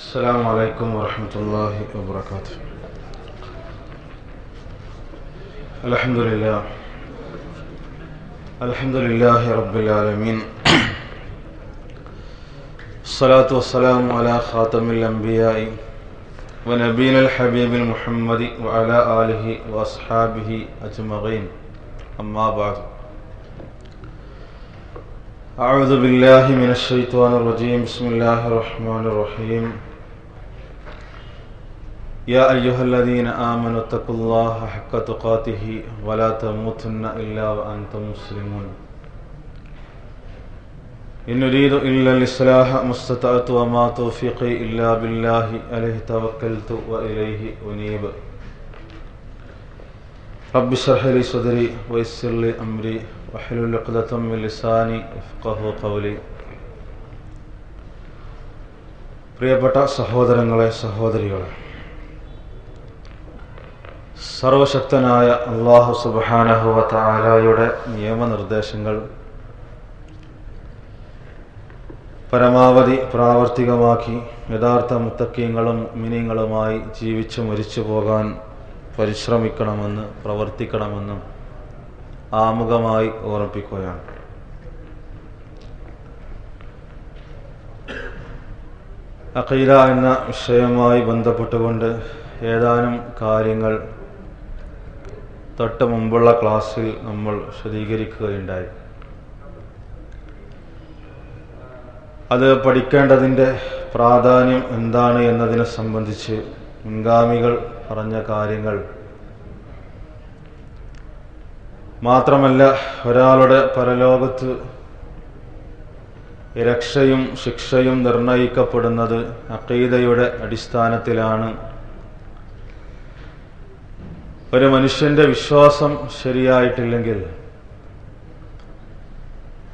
السلام عليكم ورحمة الله وبركاته. الحمد لله رب العالمين. الصلاة والسلام على خاتم الأنبياء ونبينا الحبيب المحمد وعلى آله وأصحابه أجمعين. أما بعد، أعوذ بالله من الشيطان الرجيم. بسم الله الرحمن الرحيم. يا أيها الذين آمنوا اتقوا الله حق تقاته ولا تموتن إلا وأنتم مسلمون. إن أريد إلا الإصلاح ما استطعت وما توفيقي إلا بالله عليه توكلت وإليه أنيب. رب اشرح لي صدري ويسر لي أمري واحلل عقدة من لساني يفقهوا قولي. പ്രിയപ്പെട്ട സഹോദരങ്ങളെ, സഹോദരികളെ, സർവശക്തനായ അല്ലാഹു സുബ്ഹാനഹു വ തആലയുടെ നിയമനിർദ്ദേശങ്ങൾ പരമാവധി പ്രാവർത്തികമാക്കി യഥാർത്ഥ മുത്തഖീങ്ങളും മുഅ്മിനീങ്ങളുമായി ജീവിച്ചു മരിച്ചു പോകാൻ പരിശ്രമിക്കണമെന്ന് പ്രവർത്തിക്കണമെന്നും ആമുഖമായി ഓർമ്മിപ്പിക്കുകയാണ്. അഖീദ എന്ന വിഷയവുമായി ബന്ധപ്പെട്ടുകൊണ്ട് ഏതാനും കാര്യങ്ങൾ തൊട്ട് മുമ്പുള്ള ക്ലാസ്സിൽ നമ്മൾ വിശദീകരിക്കുകയുണ്ടായി. അത് പഠിക്കേണ്ടതിൻ്റെ പ്രാധാന്യം എന്താണ് എന്നതിനെ സംബന്ധിച്ച് മുൻഗാമികൾ പറഞ്ഞ കാര്യങ്ങൾ മാത്രമല്ല, ഒരാളുടെ പരലോകത്ത് രക്ഷയും ശിക്ഷയും നിർണയിക്കപ്പെടുന്നത് അഖീദയുടെ അടിസ്ഥാനത്തിലാണ്. ഒരു മനുഷ്യന്റെ വിശ്വാസം ശരിയായിട്ടില്ലെങ്കിൽ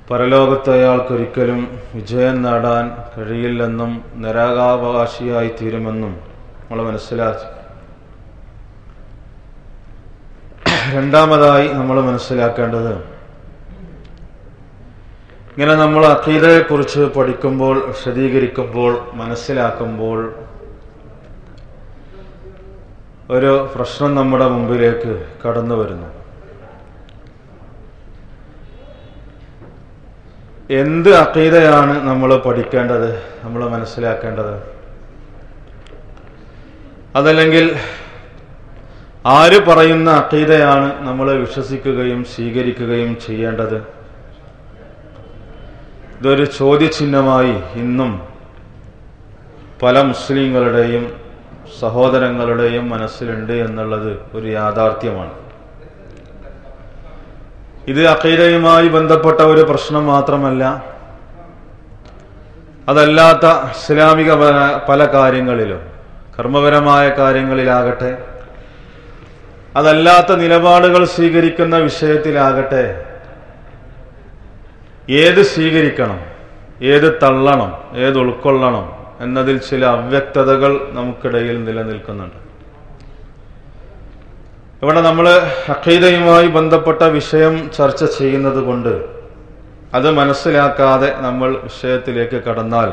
പരലോകത്ത് അയാൾക്കൊരിക്കലും വിജയം നേടാൻ കഴിയില്ലെന്നും നരകാവകാശിയായി തീരുമെന്നും നമ്മൾ മനസ്സിലാക്കി. രണ്ടാമതായി നമ്മൾ മനസ്സിലാക്കേണ്ടത്, ഇങ്ങനെ നമ്മൾ അഖീദയെക്കുറിച്ച് പഠിക്കുമ്പോൾ, വിശദീകരിക്കുമ്പോൾ, മനസ്സിലാക്കുമ്പോൾ ഒരു പ്രശ്നം നമ്മുടെ മുമ്പിലേക്ക് കടന്നു വരുന്നു. എന്ത് അഖീദയാണ് നമ്മൾ പഠിക്കേണ്ടത്, നമ്മൾ മനസ്സിലാക്കേണ്ടത്? അതല്ലെങ്കിൽ ആര് പറയുന്ന അഖീദയാണ് നമ്മൾ വിശ്വസിക്കുകയും സ്വീകരിക്കുകയും ചെയ്യേണ്ടത്? ഇതൊരു ചോദ്യചിഹ്നമായി ഇന്നും പല മുസ്ലിങ്ങളുടെയും സഹോദരങ്ങളുടെയും മനസ്സിലുണ്ട് എന്നുള്ളത് ഒരു യാഥാർത്ഥ്യമാണ്. ഇത് അഖീദയുമായി ബന്ധപ്പെട്ട ഒരു പ്രശ്നം മാത്രമല്ല, അതല്ലാത്ത ഇസ്ലാമിക പല കാര്യങ്ങളിലും, കർമ്മപരമായ കാര്യങ്ങളിലാകട്ടെ, അതല്ലാത്ത നിലപാടുകൾ സ്വീകരിക്കുന്ന വിഷയത്തിലാകട്ടെ, ഏത് സ്വീകരിക്കണം, ഏത് തള്ളണം, ഏത് ഉൾക്കൊള്ളണം എന്നതിൽ ചില അവ്യക്തതകൾ നമുക്കിടയിൽ നിലനിൽക്കുന്നുണ്ട്. ഇവിടെ നമ്മൾ അഖീദയുമായി ബന്ധപ്പെട്ട വിഷയം ചർച്ച ചെയ്യുന്നത് കൊണ്ട് അത് മനസ്സിലാക്കാതെ നമ്മൾ വിഷയത്തിലേക്ക് കടന്നാൽ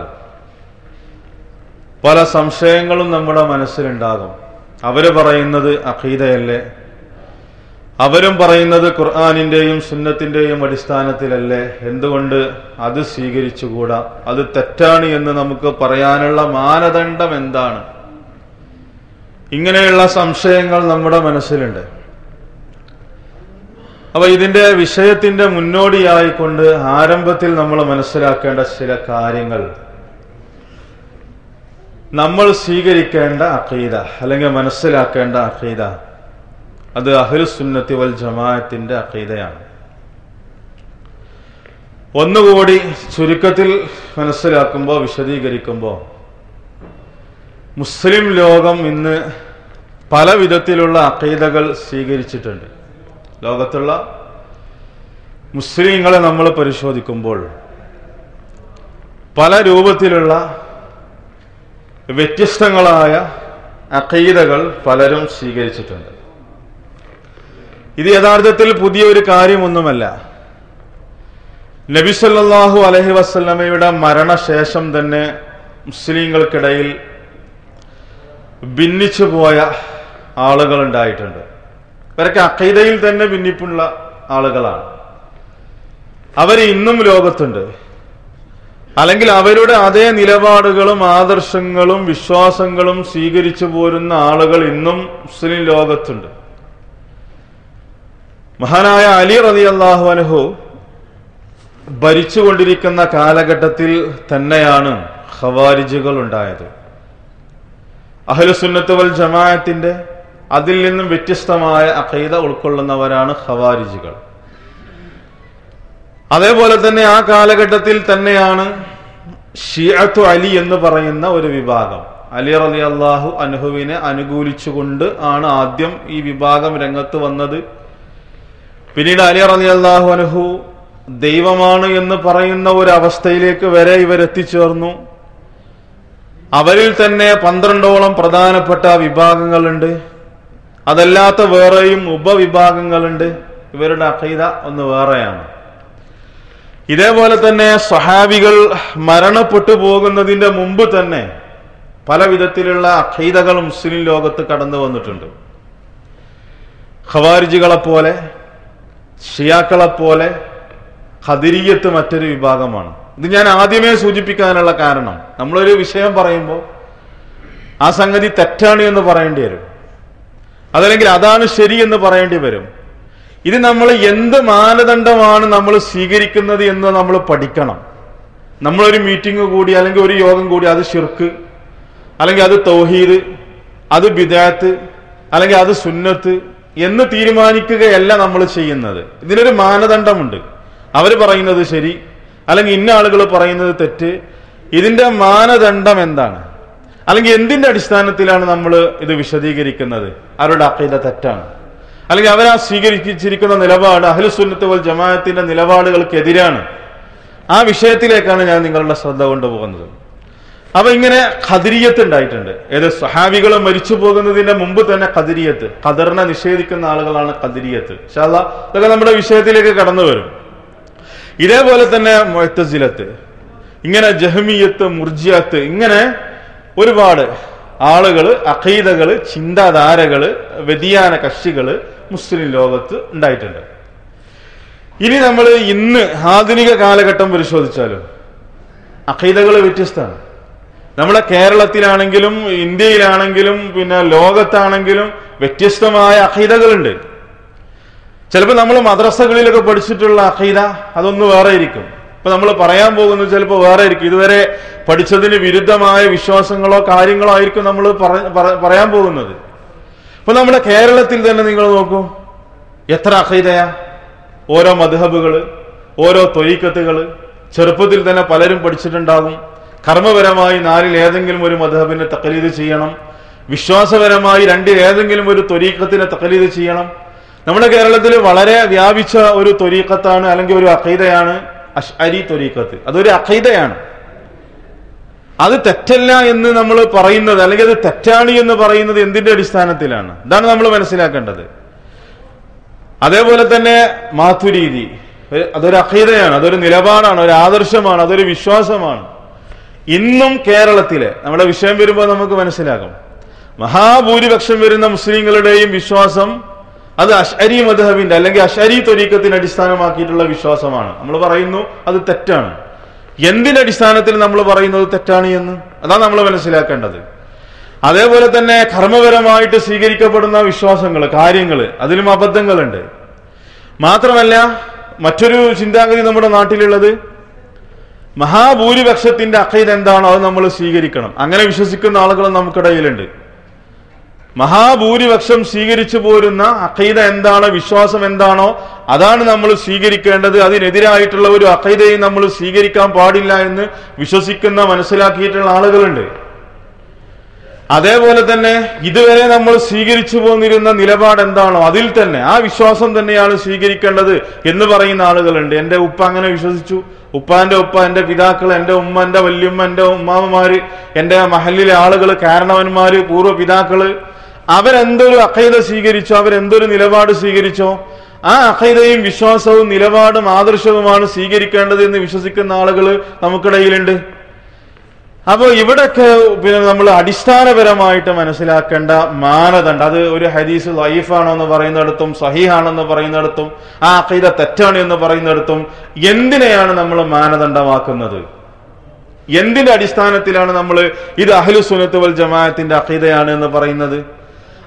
പല സംശയങ്ങളും നമ്മുടെ മനസ്സിലുണ്ടാകും. അവര് പറയുന്നത് അഖീദയല്ലേ, അവരും പറയുന്നത് ഖുർആനിന്റെയും സുന്നത്തിന്റെയും അടിസ്ഥാനത്തിലല്ലേ, എന്തുകൊണ്ട് അത് സ്വീകരിച്ചുകൂടാ, അത് തെറ്റാണ് എന്ന് നമുക്ക് പറയാനുള്ള മാനദണ്ഡം എന്താണ്? ഇങ്ങനെയുള്ള സംശയങ്ങൾ നമ്മുടെ മനസ്സിലുണ്ട്. അപ്പൊ ഇതിന്റെ വിഷയത്തിന്റെ മുന്നോടിയായിക്കൊണ്ട് ആരംഭത്തിൽ നമ്മൾ മനസ്സിലാക്കേണ്ട ചില കാര്യങ്ങൾ, നമ്മൾ സ്വീകരിക്കേണ്ട അഖീദ അല്ലെങ്കിൽ മനസ്സിലാക്കേണ്ട അഖീദ, അത് അഹ്ലുസുന്നത്തി വൽ ജമാഅത്തിന്റെ അഖീദയാണ്. ഒന്നുകൂടി ചുരുക്കത്തിൽ മനസ്സിലാക്കുമ്പോൾ, വിശദീകരിക്കുമ്പോൾ, മുസ്ലിം ലോകം ഇന്ന് പല വിധത്തിലുള്ള അഖീദകൾ സ്വീകരിച്ചിട്ടുണ്ട്. ലോകത്തുള്ള മുസ്ലിങ്ങളെ നമ്മൾ പരിശോധിക്കുമ്പോൾ പല രൂപത്തിലുള്ള വ്യത്യസ്തങ്ങളായ അഖീദകൾ പലരും സ്വീകരിച്ചിട്ടുണ്ട്. ഇത് യഥാർത്ഥത്തിൽ പുതിയൊരു കാര്യമൊന്നുമല്ല. നബി സല്ലല്ലാഹു അലൈഹി വസല്ലമയുടെ മരണശേഷം തന്നെ മുസ്ലിങ്ങൾക്കിടയിൽ ഭിന്നിച്ചു പോയ ആളുകൾ ഉണ്ടായിട്ടുണ്ട്. ഇവരൊക്കെ അഖീദയിൽ തന്നെ ഭിന്നിപ്പുള്ള ആളുകളാണ്. അവർ ഇന്നും ലോകത്തുണ്ട്. അല്ലെങ്കിൽ അവരുടെ അതേ നിലപാടുകളും ആദർശങ്ങളും വിശ്വാസങ്ങളും സ്വീകരിച്ചു പോരുന്ന ആളുകൾ ഇന്നും മുസ്ലിം ലോകത്തുണ്ട്. മഹാനായ അലി റളിയല്ലാഹു അൻഹു ഭരിച്ചുകൊണ്ടിരിക്കുന്ന കാലഘട്ടത്തിൽ തന്നെയാണ് ഖവാരിജുകൾ ഉണ്ടായത്. അഹ്ലുസുന്നത്ത് വൽ ജമാഅത്തിന്റെ അതിൽ നിന്നും വ്യത്യസ്തമായ അഖീദ ഉൾക്കൊള്ളുന്നവരാണ് ഖവാരിജുകൾ. അതേപോലെ തന്നെ ആ കാലഘട്ടത്തിൽ തന്നെയാണ് ഷിഅത്തു അലി എന്ന് പറയുന്ന ഒരു വിഭാഗം. അലി റളിയല്ലാഹു അൻഹുവിനെ അനുകൂലിച്ചുകൊണ്ട് ആണ് ആദ്യം ഈ വിഭാഗം രംഗത്ത് വന്നത്. പിന്നീട് അലി റളിയല്ലാഹു അൻഹു ദൈവമാണ് എന്ന് പറയുന്ന ഒരു അവസ്ഥയിലേക്ക് വരെ ഇവരെത്തിച്ചേർന്നു. അവരിൽ തന്നെ 12ഓളം പ്രധാനപ്പെട്ട വിഭാഗങ്ങളുണ്ട്. അതല്ലാത്ത വേറെയും ഉപവിഭാഗങ്ങളുണ്ട്. ഇവരുടെ അഖീദ ഒന്ന് വേറെയാണ്. ഇതേപോലെ തന്നെ സ്വഹാബികൾ മരണപ്പെട്ടു പോകുന്നതിന്റെ മുമ്പ് തന്നെ പല വിധത്തിലുള്ള അഖീദകൾ മുസ്ലിം ലോകത്ത് കടന്നു വന്നിട്ടുണ്ട്. ഖവാരിജികളെപ്പോലെ, ഷിയാക്കളെപ്പോലെ ഖദരിയ്യത്ത് മറ്റൊരു വിഭാഗമാണ്. ഇത് ഞാൻ ആദ്യമേ സൂചിപ്പിക്കാനുള്ള കാരണം, നമ്മളൊരു വിഷയം പറയുമ്പോൾ ആ സംഗതി തെറ്റാണ് എന്ന് പറയേണ്ടി വരും, അതല്ലെങ്കിൽ അതാണ് ശരി എന്ന് പറയേണ്ടി വരും. ഇത് നമ്മൾ എന്ത് മാനദണ്ഡമാണ് നമ്മൾ സ്വീകരിക്കുന്നത് എന്ന് നമ്മൾ പഠിക്കണം. നമ്മളൊരു മീറ്റിംഗ് കൂടി അല്ലെങ്കിൽ ഒരു യോഗം കൂടി അത് ശിർക്ക്, അല്ലെങ്കിൽ അത് തൗഹീദ്, അത് ബിദ്അത്ത്, അല്ലെങ്കിൽ അത് സുന്നത്ത് എന്ന് തീരുമാനിക്കുകയല്ല നമ്മൾ ചെയ്യുന്നത്. ഇതിനൊരു മാനദണ്ഡമുണ്ട്. അവർ പറയുന്നത് ശരി, അല്ലെങ്കിൽ ഇന്ന ആളുകൾ പറയുന്നത് തെറ്റ്. ഇതിന്റെ മാനദണ്ഡം എന്താണ്? അല്ലെങ്കിൽ എന്തിന്റെ അടിസ്ഥാനത്തിലാണ് നമ്മൾ ഇത് വിശദീകരിക്കുന്നത്? അവരുടെ അഖീദ തെറ്റാണ്, അല്ലെങ്കിൽ അവരാ സ്വീകരിച്ചിരിക്കുന്ന നിലപാട് അഹ്ലുസുന്നത്ത് വൽ ജമാഅത്തിന്റെ നിലപാടുകൾക്കെതിരാണ്. ആ വിഷയത്തിലേക്കാണ് ഞാൻ നിങ്ങളുടെ ശ്രദ്ധ കൊണ്ടുപോകുന്നത്. അപ്പൊ ഇങ്ങനെ ഖദരിയ്യത്ത് ഉണ്ടായിട്ടുണ്ട്. ഏത് സ്വഹാബികൾ മരിച്ചു പോകുന്നതിന്റെ മുമ്പ് തന്നെ ഖദരിയ്യത്ത്, ഖദറിനെ നിഷേധിക്കുന്ന ആളുകളാണ് ഖദരിയ്യത്ത്. ഇൻഷാ അല്ലാഹ് ഇതൊക്കെ നമ്മുടെ വിഷയത്തിലേക്ക് കടന്നു വരും. ഇതേപോലെ തന്നെ മുഅ്തസിലത്ത്, ഇങ്ങനെ ജഹ്മിയ്യത്ത്, മുർജിയത്ത്, ഇങ്ങനെ ഒരുപാട് ആളുകൾ, അഖീദകള്, ചിന്താധാരകള്, വ്യതിയാന കക്ഷികള് മുസ്ലിം ലോകത്ത് ഉണ്ടായിട്ടുണ്ട്. ഇനി നമ്മൾ ഇന്ന് ആധുനിക കാലഘട്ടം പരിശോധിച്ചാലും അഖീദകൾ വ്യത്യസ്തമാണ്. നമ്മുടെ കേരളത്തിലാണെങ്കിലും ഇന്ത്യയിലാണെങ്കിലും പിന്നെ ലോകത്താണെങ്കിലും വ്യത്യസ്തമായ അഖീദകളുണ്ട്. ചിലപ്പോൾ നമ്മൾ മദ്രസകളിലൊക്കെ പഠിച്ചിട്ടുള്ള അഖീദ അതൊന്ന് വേറെ ഇരിക്കും. ഇപ്പൊ നമ്മൾ പറയാൻ പോകുന്നത് ചിലപ്പോൾ വേറെ ആയിരിക്കും. ഇതുവരെ പഠിച്ചതിന് വിരുദ്ധമായ വിശ്വാസങ്ങളോ കാര്യങ്ങളോ ആയിരിക്കും നമ്മൾ പറയാൻ പോകുന്നത്. ഇപ്പൊ നമ്മുടെ കേരളത്തിൽ തന്നെ നിങ്ങൾ നോക്കൂ, എത്ര അഖീദയാ, ഓരോ മദ്ഹബുകള്, ഓരോ ത്വരീഖത്തുകള്. ചെറുപ്പത്തിൽ തന്നെ പലരും പഠിച്ചിട്ടുണ്ടാകും. കർമ്മപരമായി 4-ൽ ഏതെങ്കിലും ഒരു മദ്ഹബിനെ തഖ്ലീദ് ചെയ്യണം, വിശ്വാസപരമായി 2-ൽ ഏതെങ്കിലും ഒരു ത്വരീഖത്തിനെ തഖ്ലീദ് ചെയ്യണം. നമ്മുടെ കേരളത്തിൽ വളരെ വ്യാപിച്ച ഒരു ത്വരീഖത്താണ്, അല്ലെങ്കിൽ ഒരു അഖീദയാണ് അശ്അരി ത്വരീഖത്ത്. അതൊരു അഖീദയാണ്. അത് തെറ്റല്ല എന്ന് നമ്മൾ പറയുന്നത്, അല്ലെങ്കിൽ അത് തെറ്റാണ് എന്ന് പറയുന്നത് എന്തിന്റെ അടിസ്ഥാനത്തിലാണ്? ഇതാണ് നമ്മൾ മനസ്സിലാക്കേണ്ടത്. അതേപോലെ തന്നെ മാതുരീദി, അതൊരു അഖീദയാണ്, അതൊരു നിലപാടാണ്, ഒരു ആദർശമാണ്, അതൊരു വിശ്വാസമാണ്. ഇന്നും കേരളത്തിലെ നമ്മുടെ വിഷയം വരുമ്പോൾ നമുക്ക് മനസ്സിലാകും, മഹാഭൂരിപക്ഷം വരുന്ന മുസ്ലിങ്ങളുടെയും വിശ്വാസം അത് അശ്അരി മദ്ഹബിന്റെ അല്ലെങ്കിൽ അശ്അരി ത്വരീഖത്തിന് അടിസ്ഥാനമാക്കിയിട്ടുള്ള വിശ്വാസമാണ്. നമ്മൾ പറയുന്നു അത് തെറ്റാണ്. എന്തിന്റെ അടിസ്ഥാനത്തിൽ നമ്മൾ പറയുന്നത് തെറ്റാണ് എന്ന് അതാണ് നമ്മൾ മനസ്സിലാക്കേണ്ടത്. അതേപോലെ തന്നെ കർമ്മപരമായിട്ട് സ്വീകരിക്കപ്പെടുന്ന വിശ്വാസങ്ങൾ, കാര്യങ്ങൾ, അതിലും അബദ്ധങ്ങളുണ്ട്. മാത്രമല്ല മറ്റൊരു ചിന്താഗതി നമ്മുടെ നാട്ടിലുള്ളത്, മഹാഭൂരിപക്ഷത്തിന്റെ അഖീദ എന്താണോ അത് നമ്മൾ സ്വീകരിക്കണം. അങ്ങനെ വിശ്വസിക്കുന്ന ആളുകൾ നമുക്കിടയിലുണ്ട്. മഹാഭൂരിപക്ഷം സ്വീകരിച്ചു പോരുന്ന അഖീദ എന്താണോ, വിശ്വാസം എന്താണോ അതാണ് നമ്മൾ സ്വീകരിക്കേണ്ടത്. അതിനെതിരായിട്ടുള്ള ഒരു അഖീദയും നമ്മൾ സ്വീകരിക്കാൻ പാടില്ല എന്ന് വിശ്വസിക്കുന്ന, മനസ്സിലാക്കിയിട്ടുള്ള ആളുകളുണ്ട്. അതേപോലെ തന്നെ ഇതുവരെ നമ്മൾ സ്വീകരിച്ചു പോന്നിരുന്ന നിലപാട് എന്താണോ അതിൽ തന്നെ ആ വിശ്വാസം തന്നെയാണ് സ്വീകരിക്കേണ്ടത് എന്ന് പറയുന്ന ആളുകളുണ്ട്. എന്റെ ഉപ്പ അങ്ങനെ വിശ്വസിച്ചു, ഉപ്പാന്റെ ഉപ്പ, എന്റെ പിതാക്കൾ, എന്റെ ഉമ്മ, എന്റെ വല്യമ്മ, എന്റെ ഉമ്മാമ്മമാര്, എന്റെ മഹല്ലിലെ ആളുകൾ, കാരണവന്മാര്, പൂർവ്വ പിതാക്കള്, അവരെന്തൊരു അഖീദ സ്വീകരിച്ചോ, അവരെന്തൊരു നിലപാട് സ്വീകരിച്ചോ ആ അഖീദയും വിശ്വാസവും നിലപാടും ആദർശവുമാണ് സ്വീകരിക്കേണ്ടത് എന്ന് വിശ്വസിക്കുന്ന ആളുകൾ നമുക്കിടയിലുണ്ട്. അപ്പോൾ ഇവിടൊക്കെ നമ്മൾ അടിസ്ഥാനപരമായിട്ട് മനസ്സിലാക്കേണ്ട മാനദണ്ഡം, അത് ഒരു ഹദീസ് ലൈഫാണോ എന്ന് പറയുന്നിടത്തും സഹീഹാണെന്ന് പറയുന്നിടത്തും ആ അഖീദ തെറ്റാണ് എന്ന് പറയുന്നിടത്തും എന്തിനെയാണ് നമ്മൾ മാനദണ്ഡമാക്കുന്നത്? എന്തിന്റെ അടിസ്ഥാനത്തിലാണ് നമ്മൾ ഇത് അഹ്ലുസ് സുന്നത്ത് വൽ ജമാഅത്തിന്റെ അഖീദയാണ് എന്ന് പറയുന്നത്,